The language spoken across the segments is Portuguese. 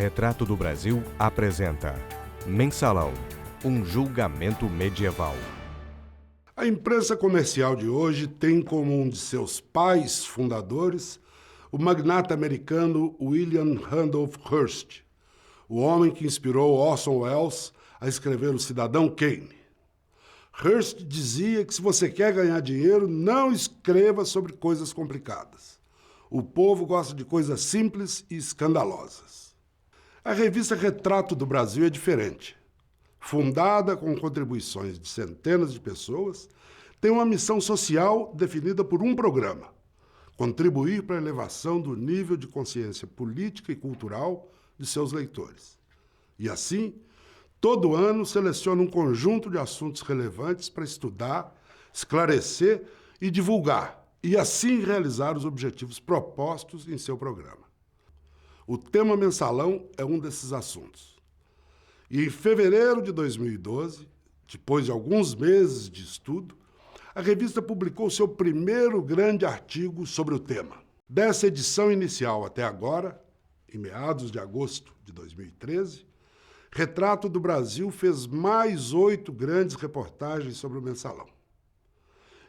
Retrato do Brasil apresenta Mensalão, um julgamento medieval. A imprensa comercial de hoje tem como um de seus pais fundadores o magnata americano William Randolph Hearst, o homem que inspirou Orson Welles a escrever O Cidadão Kane. Hearst dizia que se você quer ganhar dinheiro, não escreva sobre coisas complicadas. O povo gosta de coisas simples e escandalosas. A revista Retrato do Brasil é diferente. Fundada com contribuições de centenas de pessoas, tem uma missão social definida por um programa: contribuir para a elevação do nível de consciência política e cultural de seus leitores. E assim, todo ano seleciona um conjunto de assuntos relevantes para estudar, esclarecer e divulgar, e assim realizar os objetivos propostos em seu programa. O tema mensalão é um desses assuntos. E em fevereiro de 2012, depois de alguns meses de estudo, a revista publicou seu primeiro grande artigo sobre o tema. Dessa edição inicial até agora, em meados de agosto de 2013, Retrato do Brasil fez mais 8 grandes reportagens sobre o mensalão.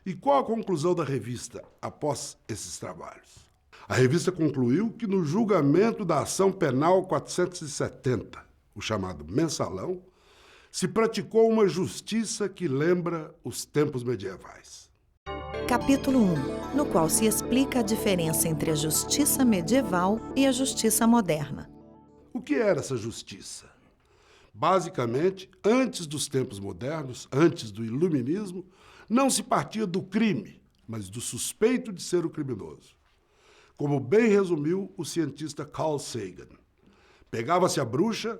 E qual a conclusão da revista após esses trabalhos? A revista concluiu que no julgamento da ação penal 470, o chamado mensalão, se praticou uma justiça que lembra os tempos medievais. Capítulo 1, no qual se explica a diferença entre a justiça medieval e a justiça moderna. O que era essa justiça? Basicamente, antes dos tempos modernos, antes do iluminismo, não se partia do crime, mas do suspeito de ser o criminoso. Como bem resumiu o cientista Carl Sagan. Pegava-se a bruxa,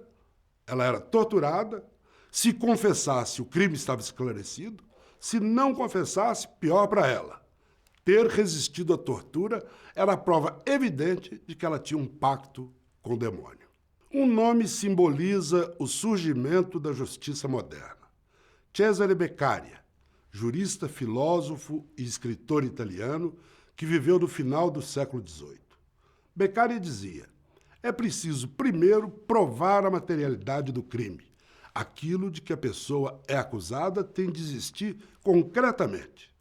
ela era torturada, se confessasse, o crime estava esclarecido, se não confessasse, pior para ela. Ter resistido à tortura era a prova evidente de que ela tinha um pacto com o demônio. Um nome simboliza o surgimento da justiça moderna. Cesare Beccaria, jurista, filósofo e escritor italiano que viveu no final do século XVIII. Beccaria dizia: é preciso primeiro provar a materialidade do crime. Aquilo de que a pessoa é acusada tem de existir concretamente.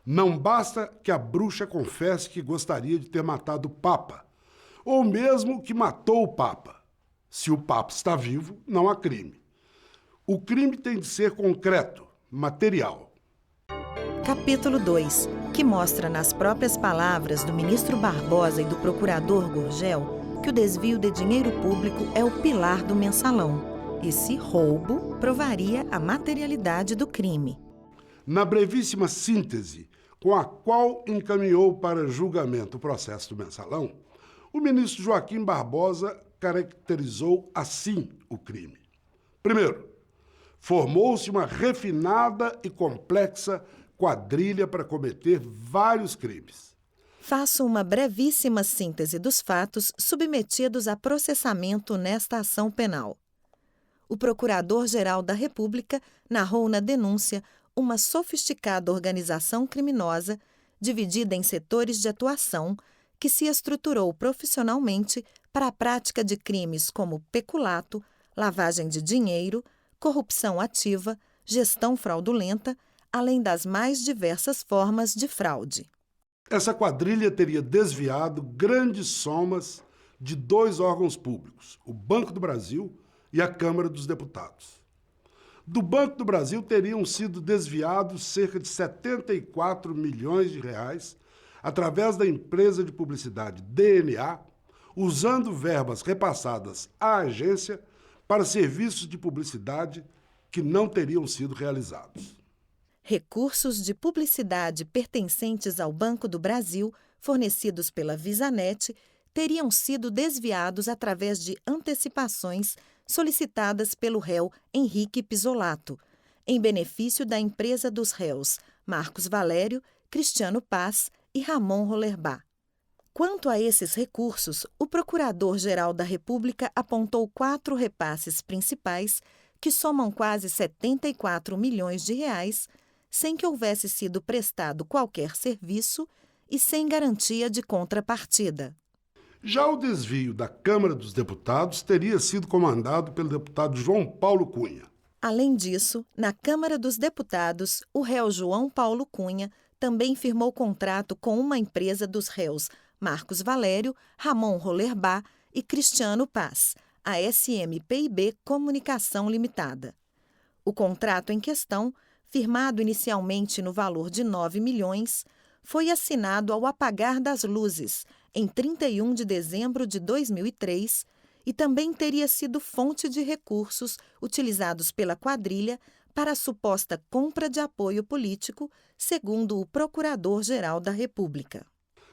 Não basta que a bruxa confesse que gostaria de ter matado o Papa, ou mesmo que matou o Papa. Se o Papa está vivo, não há crime. O crime tem de ser concreto, material. Capítulo 2, que mostra nas próprias palavras do ministro Barbosa e do procurador Gurgel que o desvio de dinheiro público é o pilar do mensalão. Esse roubo provaria a materialidade do crime. Na brevíssima síntese com a qual encaminhou para julgamento o processo do mensalão, o ministro Joaquim Barbosa caracterizou assim o crime. Primeiro, formou-se uma refinada e complexa quadrilha para cometer vários crimes. Faço uma brevíssima síntese dos fatos submetidos a processamento nesta ação penal. O Procurador-Geral da República narrou na denúncia uma sofisticada organização criminosa dividida em setores de atuação que se estruturou profissionalmente para a prática de crimes como peculato, lavagem de dinheiro, corrupção ativa, gestão fraudulenta, além das mais diversas formas de fraude. Essa quadrilha teria desviado grandes somas de 2 órgãos públicos, o Banco do Brasil e a Câmara dos Deputados. Do Banco do Brasil teriam sido desviados cerca de 74 milhões de reais através da empresa de publicidade DNA, usando verbas repassadas à agência para serviços de publicidade que não teriam sido realizados. Recursos de publicidade pertencentes ao Banco do Brasil, fornecidos pela Visanet, teriam sido desviados através de antecipações solicitadas pelo réu Henrique Pisolato, em benefício da empresa dos réus Marcos Valério, Cristiano Paz e Ramon Rollerbach. Quanto a esses recursos, o Procurador-Geral da República apontou 4 repasses principais que somam quase 74 milhões de reais, sem que houvesse sido prestado qualquer serviço e sem garantia de contrapartida. Já o desvio da Câmara dos Deputados teria sido comandado pelo deputado João Paulo Cunha. Além disso, na Câmara dos Deputados, o réu João Paulo Cunha também firmou contrato com uma empresa dos réus Marcos Valério, Ramon Rollerbach e Cristiano Paz, a SMPIB Comunicação Limitada. O contrato em questão, firmado inicialmente no valor de 9 milhões, foi assinado ao apagar das luzes, em 31 de dezembro de 2003, e também teria sido fonte de recursos utilizados pela quadrilha para a suposta compra de apoio político, segundo o Procurador-Geral da República.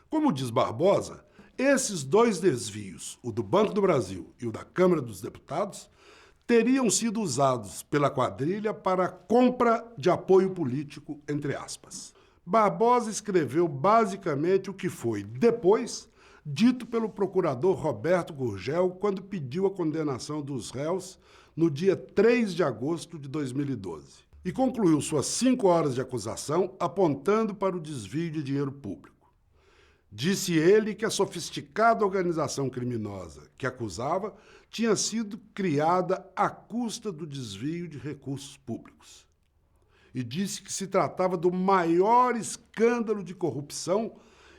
Como diz Barbosa, esses dois desvios, o do Banco do Brasil e o da Câmara dos Deputados, teriam sido usados pela quadrilha para a compra de apoio político, entre aspas. Barbosa escreveu basicamente o que foi, depois, dito pelo procurador Roberto Gurgel quando pediu a condenação dos réus no dia 3 de agosto de 2012. E concluiu suas 5 horas de acusação apontando para o desvio de dinheiro público. Disse ele que a sofisticada organização criminosa que acusava tinha sido criada à custa do desvio de recursos públicos. E disse que se tratava do maior escândalo de corrupção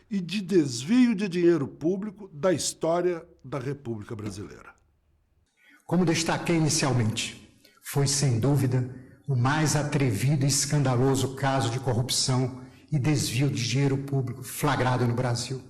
e de desvio de dinheiro público da história da República Brasileira. Como destaquei inicialmente, foi sem dúvida o mais atrevido e escandaloso caso de corrupção e desvio de dinheiro público flagrado no Brasil.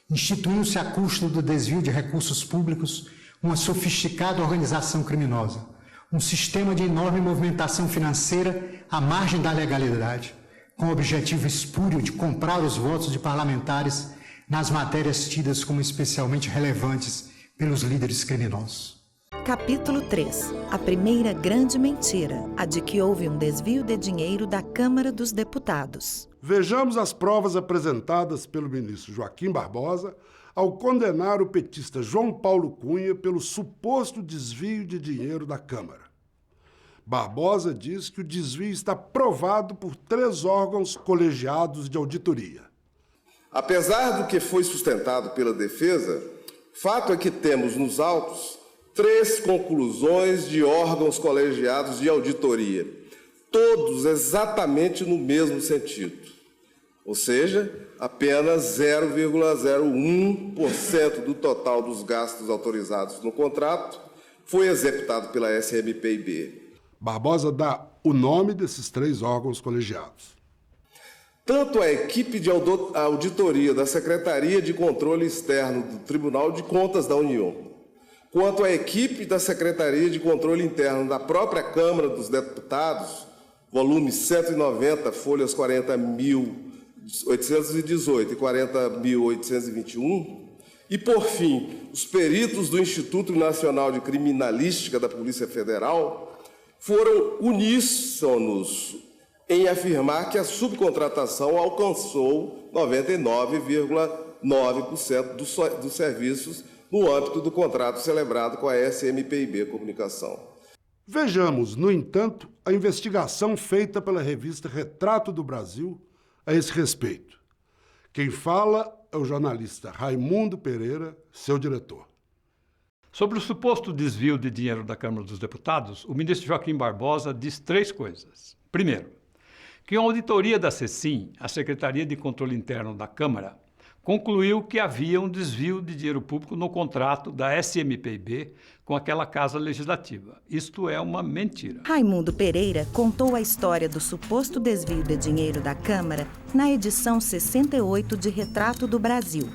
Instituiu-se à custa do desvio de recursos públicos uma sofisticada organização criminosa, um sistema de enorme movimentação financeira à margem da legalidade, com o objetivo espúrio de comprar os votos de parlamentares nas matérias tidas como especialmente relevantes pelos líderes criminosos. Capítulo 3. A primeira grande mentira, a de que houve um desvio de dinheiro da Câmara dos Deputados. Vejamos as provas apresentadas pelo ministro Joaquim Barbosa ao condenar o petista João Paulo Cunha pelo suposto desvio de dinheiro da Câmara. Barbosa diz que o desvio está provado por 3 órgãos colegiados de auditoria. Apesar do que foi sustentado pela defesa, fato é que temos nos autos 3 conclusões de órgãos colegiados de auditoria, todos exatamente no mesmo sentido. Ou seja, apenas 0,01% do total dos gastos autorizados no contrato foi executado pela SMPIB. Barbosa dá o nome desses 3 órgãos colegiados. Tanto a equipe de auditoria da Secretaria de Controle Externo do Tribunal de Contas da União, quanto a equipe da Secretaria de Controle Interno da própria Câmara dos Deputados, volume 190, folhas 40.818 e 40.821, e, por fim, os peritos do Instituto Nacional de Criminalística da Polícia Federal foram uníssonos em afirmar que a subcontratação alcançou 99,9% dos serviços no âmbito do contrato celebrado com a SMPIB Comunicação. Vejamos, no entanto, a investigação feita pela revista Retrato do Brasil a esse respeito. Quem fala é o jornalista Raimundo Pereira, seu diretor. Sobre o suposto desvio de dinheiro da Câmara dos Deputados, o ministro Joaquim Barbosa diz 3 coisas. Primeiro, que a auditoria da CECIM, a Secretaria de Controle Interno da Câmara, concluiu que havia um desvio de dinheiro público no contrato da SMPIB com aquela Casa Legislativa. Isto é uma mentira. Raimundo Pereira contou a história do suposto desvio de dinheiro da Câmara na edição 68 de Retrato do Brasil.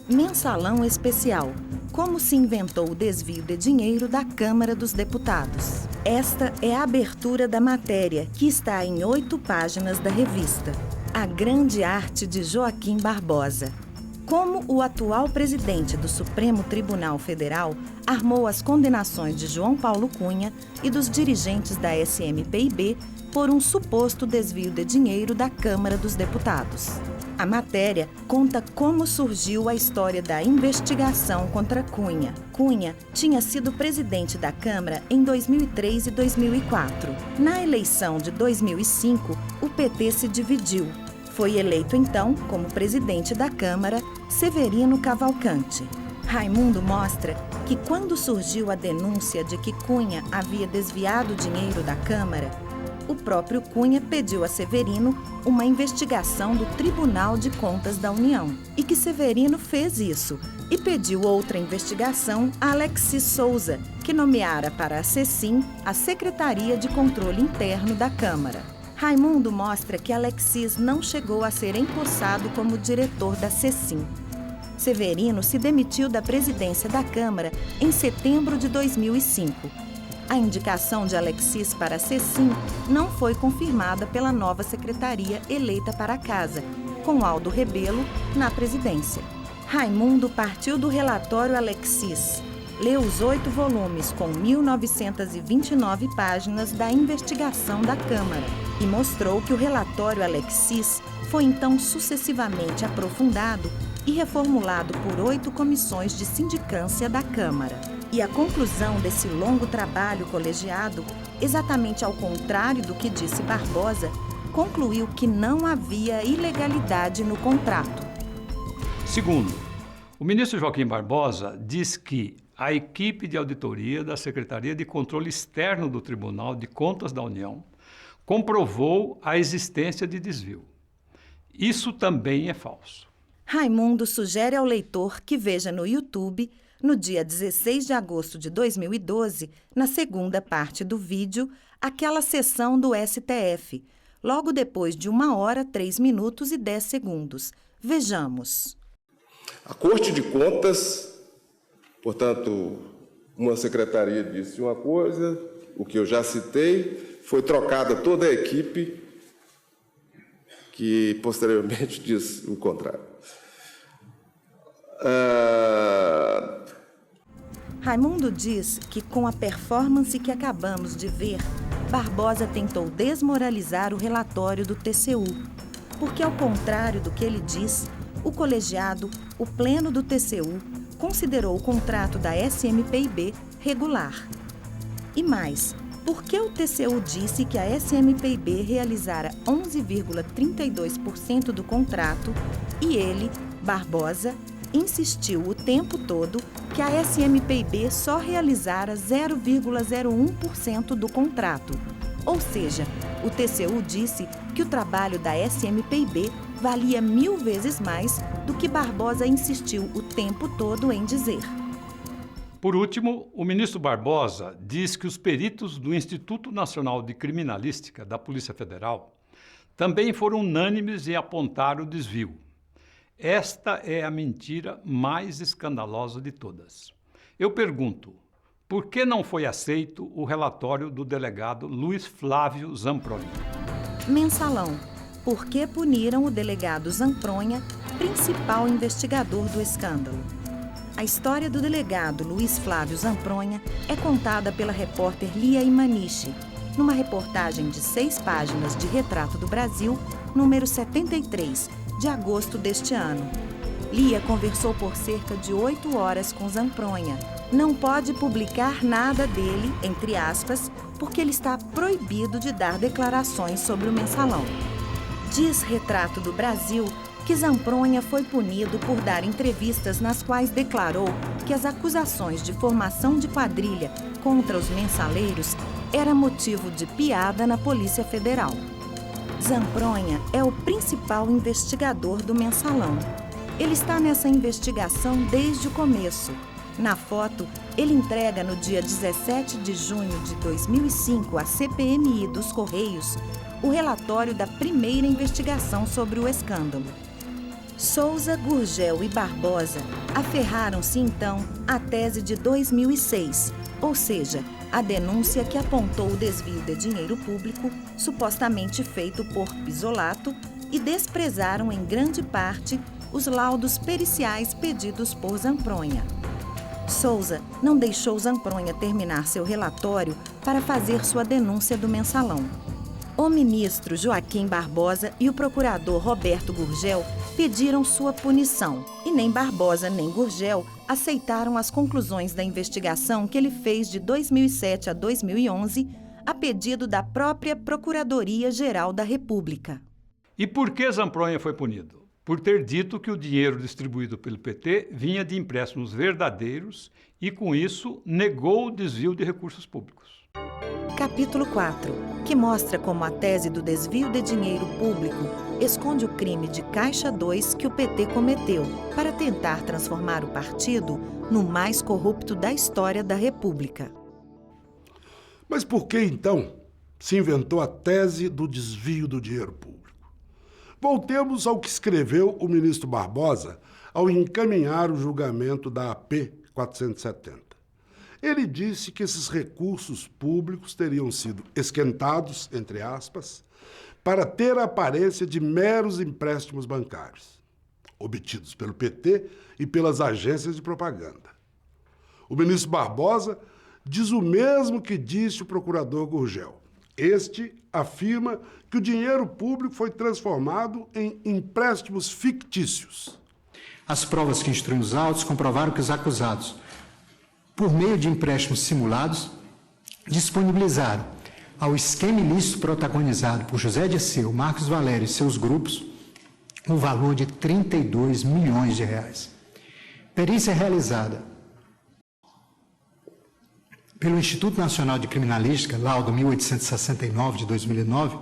Mensalão especial. Como se inventou o desvio de dinheiro da Câmara dos Deputados. Esta é a abertura da matéria, que está em 8 páginas da revista. A grande arte de Joaquim Barbosa. Como o atual presidente do Supremo Tribunal Federal armou as condenações de João Paulo Cunha e dos dirigentes da SMPIB por um suposto desvio de dinheiro da Câmara dos Deputados. A matéria conta como surgiu a história da investigação contra Cunha. Cunha tinha sido presidente da Câmara em 2003 e 2004. Na eleição de 2005, o PT se dividiu. Foi eleito então, como presidente da Câmara, Severino Cavalcante. Raimundo mostra que quando surgiu a denúncia de que Cunha havia desviado dinheiro da Câmara, o próprio Cunha pediu a Severino uma investigação do Tribunal de Contas da União e que Severino fez isso e pediu outra investigação a Alexis Souza, que nomeara para a CECIM a Secretaria de Controle Interno da Câmara. Raimundo mostra que Alexis não chegou a ser empossado como diretor da CECIM. Severino se demitiu da presidência da Câmara em setembro de 2005. A indicação de Alexis para a CECIM não foi confirmada pela nova secretaria eleita para a casa, com Aldo Rebelo na presidência. Raimundo partiu do relatório Alexis, leu os 8 volumes com 1.929 páginas da investigação da Câmara e mostrou que o relatório Alexis foi então sucessivamente aprofundado e reformulado por 8 comissões de sindicância da Câmara. E a conclusão desse longo trabalho colegiado, exatamente ao contrário do que disse Barbosa, concluiu que não havia ilegalidade no contrato. Segundo, o ministro Joaquim Barbosa diz que a equipe de auditoria da Secretaria de Controle Externo do Tribunal de Contas da União comprovou a existência de desvio. Isso também é falso. Raimundo sugere ao leitor que veja no YouTube, no dia 16 de agosto de 2012, na segunda parte do vídeo, aquela sessão do STF, logo depois de 1 hora, 3 minutos e 10 segundos. Vejamos. A Corte de Contas, portanto, uma secretaria disse uma coisa, o que eu já citei, foi trocada toda a equipe, que posteriormente diz o contrário. Raimundo diz que com a performance que acabamos de ver, Barbosa tentou desmoralizar o relatório do TCU, porque ao contrário do que ele diz, o colegiado, o pleno do TCU, considerou o contrato da SMPIB regular. E mais, por que o TCU disse que a SMPIB realizara 11,32% do contrato e ele, Barbosa, insistiu o tempo todo que a SMPIB só realizara 0,01% do contrato. Ou seja, o TCU disse que o trabalho da SMPIB valia 1000 vezes mais do que Barbosa insistiu o tempo todo em dizer. Por último, o ministro Barbosa diz que os peritos do Instituto Nacional de Criminalística da Polícia Federal também foram unânimes em apontar o desvio. Esta é a mentira mais escandalosa de todas. Eu pergunto, por que não foi aceito o relatório do delegado Luiz Flávio Zampronha? Mensalão. Por que puniram o delegado Zampronha, principal investigador do escândalo? A história do delegado Luiz Flávio Zampronha é contada pela repórter Lia Imanishi, numa reportagem de 6 páginas de Retrato do Brasil, número 73, de agosto deste ano. Lia conversou por cerca de 8 horas com Zampronha. Não pode publicar nada dele, entre aspas, porque ele está proibido de dar declarações sobre o mensalão. Diz Retrato do Brasil que Zampronha foi punido por dar entrevistas nas quais declarou que as acusações de formação de quadrilha contra os mensaleiros era motivo de piada na Polícia Federal. Zampronha é o principal investigador do mensalão. Ele está nessa investigação desde o começo. Na foto, ele entrega no dia 17 de junho de 2005 à CPMI dos Correios o relatório da primeira investigação sobre o escândalo. Souza, Gurgel e Barbosa aferraram-se então à tese de 2006, ou seja, a denúncia que apontou o desvio de dinheiro público, supostamente feito por Pisolato, e desprezaram em grande parte os laudos periciais pedidos por Zampronha. Souza não deixou Zampronha terminar seu relatório para fazer sua denúncia do mensalão. O ministro Joaquim Barbosa e o procurador Roberto Gurgel pediram sua punição, e nem Barbosa nem Gurgel aceitaram as conclusões da investigação que ele fez de 2007 a 2011, a pedido da própria Procuradoria-Geral da República. E por que Zampronha foi punido? por ter dito que o dinheiro distribuído pelo PT vinha de empréstimos verdadeiros e, com isso, negou o desvio de recursos públicos. Capítulo 4, que mostra como a tese do desvio de dinheiro público esconde o crime de Caixa 2 que o PT cometeu para tentar transformar o partido no mais corrupto da história da República. Mas por que, então, se inventou a tese do desvio do dinheiro público? Voltemos ao que escreveu o ministro Barbosa ao encaminhar o julgamento da AP 470. Ele disse que esses recursos públicos teriam sido esquentados, entre aspas, para ter a aparência de meros empréstimos bancários, obtidos pelo PT e pelas agências de propaganda. O ministro Barbosa diz o mesmo que disse o procurador Gurgel. Este afirma que o dinheiro público foi transformado em empréstimos fictícios. As provas que instruem os autos comprovaram que os acusados, por meio de empréstimos simulados, disponibilizaram ao esquema ilícito protagonizado por José Dirceu, Marcos Valério e seus grupos o valor de 32 milhões de reais. Perícia realizada pelo Instituto Nacional de Criminalística, laudo 1869 de 2009,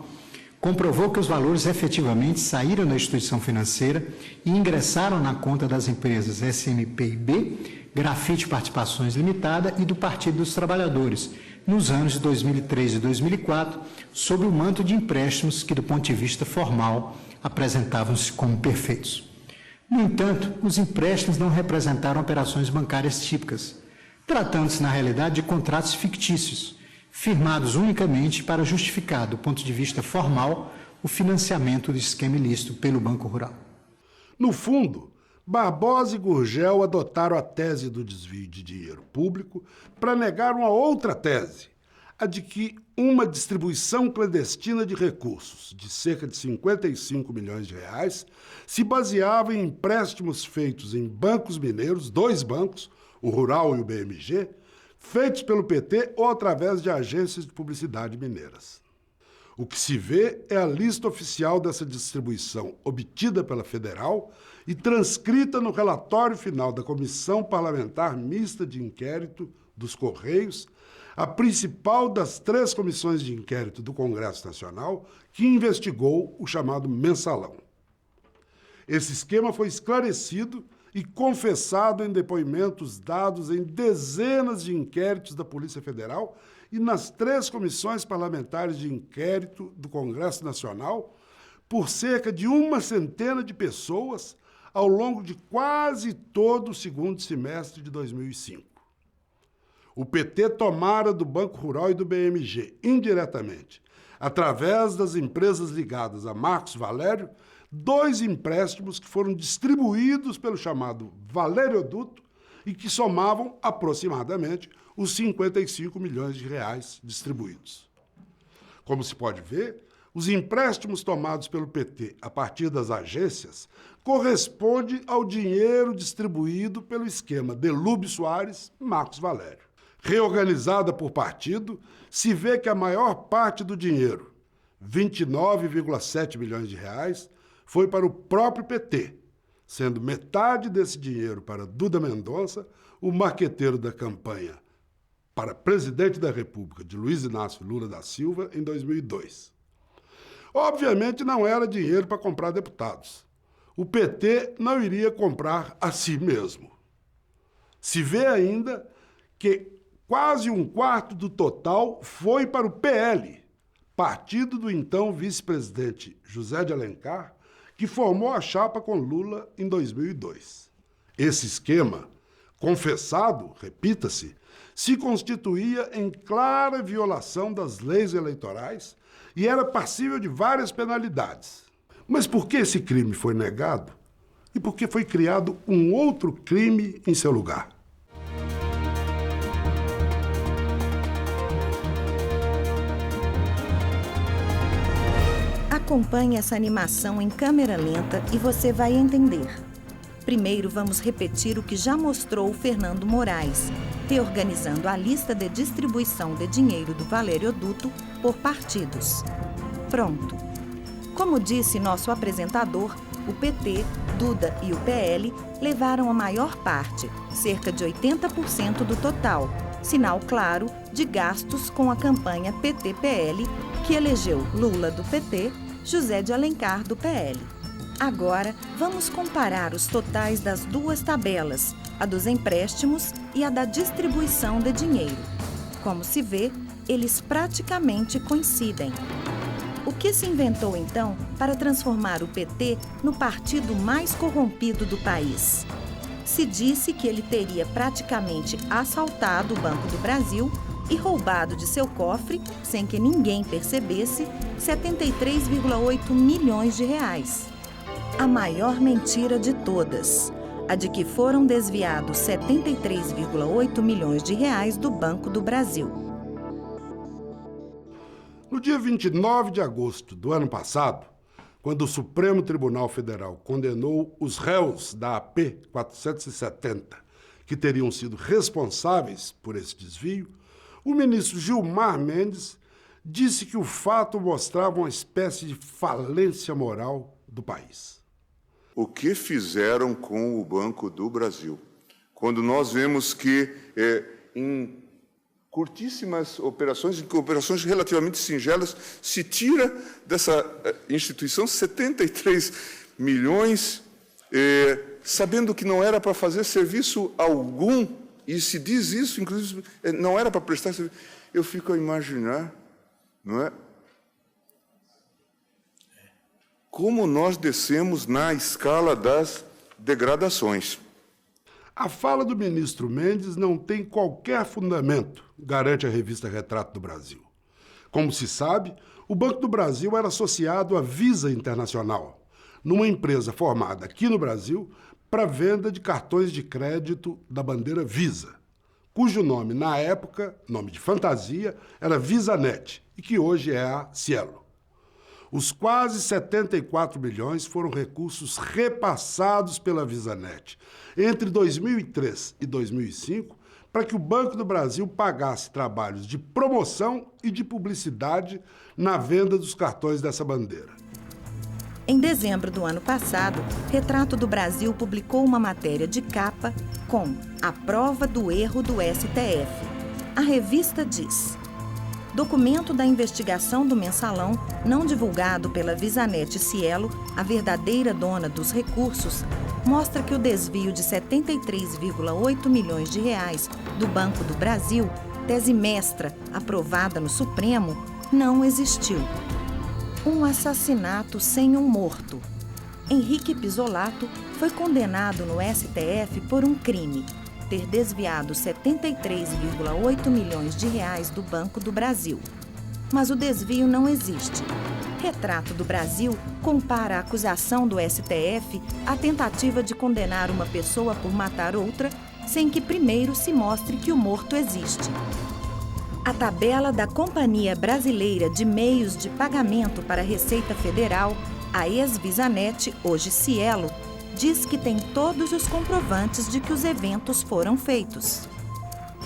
comprovou que os valores efetivamente saíram da instituição financeira e ingressaram na conta das empresas SMPIB, Grafite Participações Limitada e do Partido dos Trabalhadores, nos anos de 2003 e 2004, sob o manto de empréstimos que, do ponto de vista formal, apresentavam-se como perfeitos. No entanto, os empréstimos não representaram operações bancárias típicas, tratando-se, na realidade, de contratos fictícios, firmados unicamente para justificar, do ponto de vista formal, o financiamento do esquema ilícito pelo Banco Rural. No fundo, Barbosa e Gurgel adotaram a tese do desvio de dinheiro público para negar uma outra tese, a de que uma distribuição clandestina de recursos de cerca de 55 milhões de reais se baseava em empréstimos feitos em bancos mineiros, 2 bancos, o Rural e o BMG, feitos pelo PT ou através de agências de publicidade mineiras. O que se vê é a lista oficial dessa distribuição obtida pela Federal e transcrita no relatório final da Comissão Parlamentar Mista de Inquérito dos Correios, a principal das 3 comissões de inquérito do Congresso Nacional que investigou o chamado mensalão. Esse esquema foi esclarecido e confessado em depoimentos dados em dezenas de inquéritos da Polícia Federal e nas 3 comissões parlamentares de inquérito do Congresso Nacional por cerca de 100 de pessoas ao longo de quase todo o segundo semestre de 2005. O PT tomara do Banco Rural e do BMG, indiretamente, através das empresas ligadas a Marcos Valério, 2 empréstimos que foram distribuídos pelo chamado Valérioduto e que somavam aproximadamente os 55 milhões de reais distribuídos. Como se pode ver, os empréstimos tomados pelo PT a partir das agências correspondem ao dinheiro distribuído pelo esquema Delúbio Soares e Marcos Valério. Reorganizada por partido, se vê que a maior parte do dinheiro, 29,7 milhões de reais, foi para o próprio PT, sendo metade desse dinheiro para Duda Mendonça, o marqueteiro da campanha para presidente da República de Luiz Inácio Lula da Silva em 2002. Obviamente não era dinheiro para comprar deputados. O PT não iria comprar a si mesmo. Se vê ainda que quase 1/4 do total foi para o PL, partido do então vice-presidente José de Alencar, que formou a chapa com Lula em 2002. Esse esquema, confessado, repita-se, se constituía em clara violação das leis eleitorais e era passível de várias penalidades. Mas por que esse crime foi negado? E por que foi criado um outro crime em seu lugar? Acompanhe essa animação em câmera lenta e você vai entender. Primeiro, vamos repetir o que já mostrou o Fernando Moraes, reorganizando a lista de distribuição de dinheiro do Valérioduto por partidos. Pronto. Como disse nosso apresentador, O PT, Duda e o PL levaram a maior parte, cerca de 80% do total, sinal claro de gastos com a campanha PT-PL, que elegeu Lula do PT, José de Alencar do PL. Agora, vamos comparar os totais das duas tabelas, a dos empréstimos e a da distribuição de dinheiro. Como se vê, eles praticamente coincidem. O que se inventou, então, para transformar o PT no partido mais corrompido do país? Se disse que ele teria praticamente assaltado o Banco do Brasil e roubado de seu cofre, sem que ninguém percebesse, 73,8 milhões de reais. A maior mentira de todas, a de que foram desviados 73,8 milhões de reais do Banco do Brasil. No dia 29 de agosto do ano passado, quando o Supremo Tribunal Federal condenou os réus da AP 470, que teriam sido responsáveis por esse desvio, o ministro Gilmar Mendes disse que o fato mostrava uma espécie de falência moral do país. O que fizeram com o Banco do Brasil? Quando nós vemos que em curtíssimas operações relativamente singelas, se tira dessa instituição 73 milhões, sabendo que não era para fazer serviço algum, e se diz isso, inclusive, não era para prestar serviço. Eu fico a imaginar, não é? Como nós descemos na escala das degradações. A fala do ministro Mendes não tem qualquer fundamento, garante a revista Retrato do Brasil. Como se sabe, o Banco do Brasil era associado à Visa Internacional, numa empresa formada aqui no Brasil para venda de cartões de crédito da bandeira Visa, cujo nome, na época, nome de fantasia, era VisaNet e que hoje é a Cielo. Os quase 74 milhões foram recursos repassados pela VisaNet entre 2003 e 2005 para que o Banco do Brasil pagasse trabalhos de promoção e de publicidade na venda dos cartões dessa bandeira. Em dezembro do ano passado, Retrato do Brasil publicou uma matéria de capa com a prova do erro do STF. A revista diz: documento da investigação do Mensalão, não divulgado pela VisaNet Cielo, a verdadeira dona dos recursos, mostra que o desvio de 73,8 milhões de reais do Banco do Brasil, tese mestra aprovada no Supremo, não existiu. Um assassinato sem um morto. Henrique Pizzolatto foi condenado no STF por um crime: ter desviado 73,8 milhões de reais do Banco do Brasil. Mas o desvio não existe. Retrato do Brasil compara a acusação do STF à tentativa de condenar uma pessoa por matar outra, sem que primeiro se mostre que o morto existe. A tabela da Companhia Brasileira de Meios de Pagamento para a Receita Federal, a ex-VisaNet, hoje Cielo, diz que tem todos os comprovantes de que os eventos foram feitos.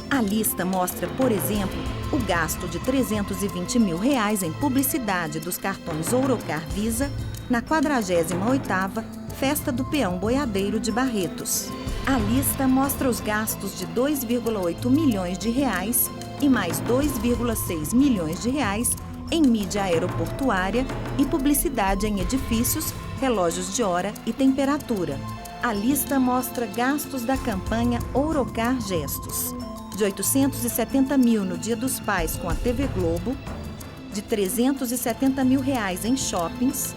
A lista mostra, por exemplo, o gasto de R$ 320 mil em publicidade dos cartões Ourocard Visa na 48ª Festa do Peão Boiadeiro de Barretos. A lista mostra os gastos de R$ 2,8 milhões e mais R$ 2,6 milhões em mídia aeroportuária e publicidade em edifícios, relógios de hora e temperatura. A lista mostra gastos da campanha Ourocard Gestos, de R$ 870 mil no Dia dos Pais com a TV Globo, de R$ 370 mil em shoppings,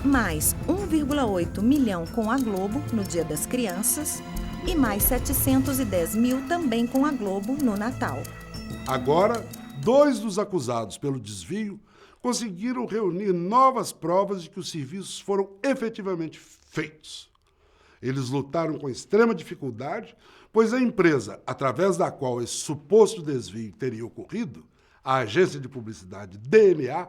mais 1,8 milhão com a Globo no Dia das Crianças e mais 710 mil também com a Globo no Natal. Agora, 2 dos acusados pelo desvio conseguiram reunir novas provas de que os serviços foram efetivamente feitos. Eles lutaram com extrema dificuldade, pois a empresa, através da qual esse suposto desvio teria ocorrido, a agência de publicidade DNA,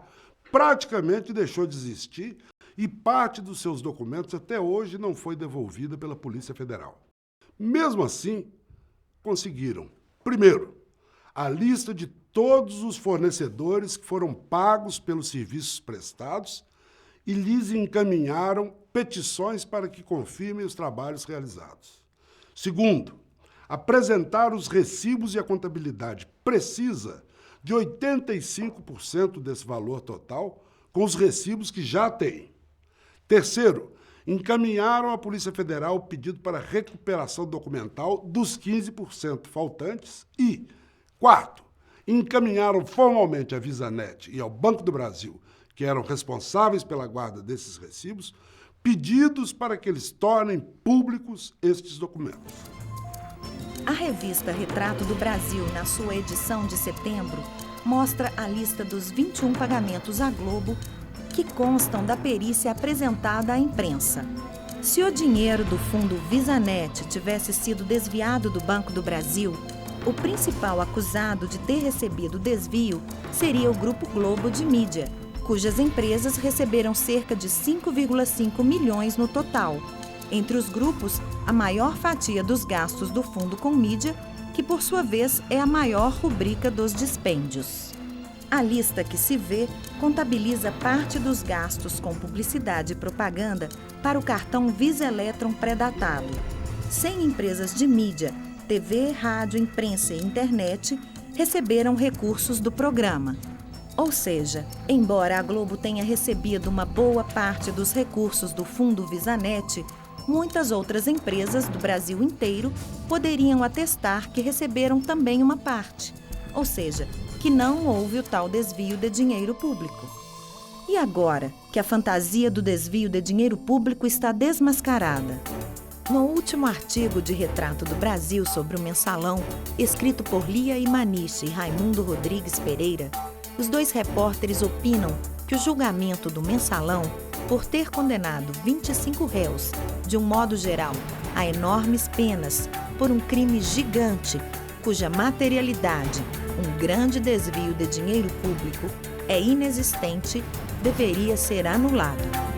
praticamente deixou de existir e parte dos seus documentos até hoje não foi devolvida pela Polícia Federal. Mesmo assim, conseguiram, primeiro, a lista de todos os fornecedores que foram pagos pelos serviços prestados e lhes encaminharam petições para que confirmem os trabalhos realizados. Segundo, apresentar os recibos e a contabilidade precisa de 85% desse valor total com os recibos que já têm. Terceiro, encaminharam à Polícia Federal o pedido para recuperação documental dos 15% faltantes e, quarto, encaminharam formalmente à Visanet e ao Banco do Brasil, que eram responsáveis pela guarda desses recibos, pedidos para que eles tornem públicos estes documentos. A revista Retrato do Brasil, na sua edição de setembro, mostra a lista dos 21 pagamentos à Globo que constam da perícia apresentada à imprensa. Se o dinheiro do fundo Visanet tivesse sido desviado do Banco do Brasil, o principal acusado de ter recebido o desvio seria o Grupo Globo de Mídia, cujas empresas receberam cerca de 5,5 milhões no total. Entre os grupos, a maior fatia dos gastos do fundo com mídia, que por sua vez é a maior rubrica dos dispêndios. A lista que se vê contabiliza parte dos gastos com publicidade e propaganda para o cartão Visa Electron pré-datado. 100 empresas de mídia, TV, rádio, imprensa e internet receberam recursos do programa. Ou seja, embora a Globo tenha recebido uma boa parte dos recursos do fundo Visanet, muitas outras empresas do Brasil inteiro poderiam atestar que receberam também uma parte. Ou seja, que não houve o tal desvio de dinheiro público. E agora que a fantasia do desvio de dinheiro público está desmascarada? No último artigo de Retrato do Brasil sobre o Mensalão, escrito por Lia Imaniche e Raimundo Rodrigues Pereira, os dois repórteres opinam que o julgamento do Mensalão, por ter condenado 25 réus, de um modo geral, a enormes penas por um crime gigante, cuja materialidade, um grande desvio de dinheiro público, é inexistente, deveria ser anulado.